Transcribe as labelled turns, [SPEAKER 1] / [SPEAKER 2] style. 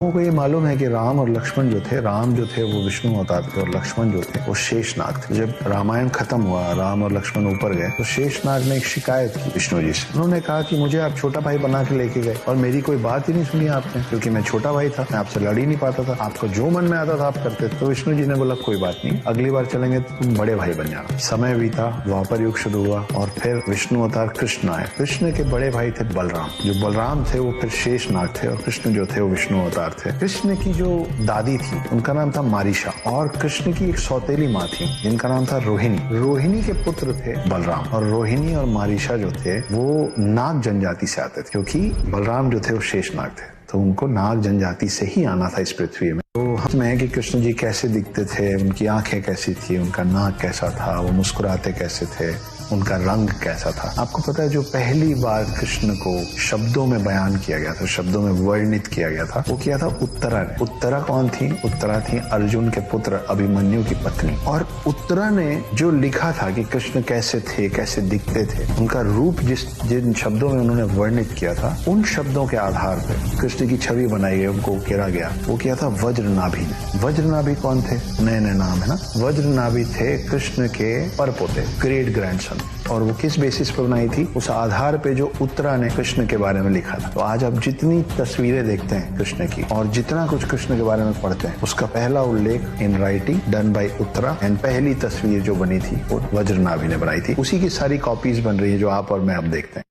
[SPEAKER 1] लोगों को ये मालूम है कि राम और लक्ष्मण जो थे, राम जो थे वो विष्णु अवतार थे और लक्ष्मण जो थे वो शेषनाग थे। जब रामायण खत्म हुआ, राम और लक्ष्मण ऊपर गए तो शेषनाग ने एक शिकायत की विष्णु जी से। उन्होंने कहा कि मुझे आप छोटा भाई बना के लेके गए और मेरी कोई बात ही नहीं सुनी आपने, क्योंकि मैं छोटा भाई था, मैं आपसे लड़ ही नहीं पाता था, आपको जो मन में आता था आप करते थे। तो विष्णु जी ने बोला कोई बात नहीं, अगली बार चलेंगे तो तुम बड़े भाई बन जाना। समय बीता, द्वापर युग शुरू हुआ और फिर विष्णु अवतार कृष्ण आए। कृष्ण के बड़े भाई थे बलराम। जो बलराम थे वो फिर शेषनाग थे और कृष्ण जो थे वो विष्णु अवतार थे। कृष्ण की जो दादी थी उनका नाम था मारीशा और कृष्ण की एक सौतेली माँ थी जिनका नाम था रोहिणी। रोहिणी के पुत्र थे बलराम और रोहिणी और मारीशा जो थे वो नाग जनजाति से आते थे, क्योंकि बलराम जो थे वो शेषनाग थे, तो उनको नाग जनजाति से ही आना था इस पृथ्वी में। तो हम है कि कृष्ण जी कैसे दिखते थे, उनकी आंखें कैसी थी, उनका नाक कैसा था, वो मुस्कुराते कैसे थे, उनका रंग कैसा था। आपको पता है जो पहली बार कृष्ण को शब्दों में बयान किया गया था, शब्दों में वर्णित किया गया था, वो किया था उत्तरा ने। उत्तरा कौन थी? उत्तरा थी अर्जुन के पुत्र अभिमन्यु की पत्नी। और उत्तरा ने जो लिखा था कि कृष्ण कैसे थे, कैसे दिखते थे, उनका रूप जिन शब्दों में उन्होंने वर्णित किया था, उन शब्दों के आधार पर कृष्ण की छवि बनाई गई, उनको उकेरा गया। वो किया था वज्रनाभि ने। वज्रनाभि कौन थे? नए नए नाम है ना। वज्रनाभि थे कृष्ण के परपोते, ग्रेट ग्रैंडसन। और वो किस बेसिस पर बनाई थी? उस आधार पे जो उत्तरा ने कृष्ण के बारे में लिखा था। तो आज आप जितनी तस्वीरें देखते हैं कृष्ण की और जितना कुछ कृष्ण के बारे में पढ़ते हैं, उसका पहला उल्लेख in writing done by Uttara and पहली तस्वीर जो बनी थी वो वज्रनाभि ने बनाई थी। उसी की सारी कॉपीज बन रही है जो आप और मैं अब देखते हैं।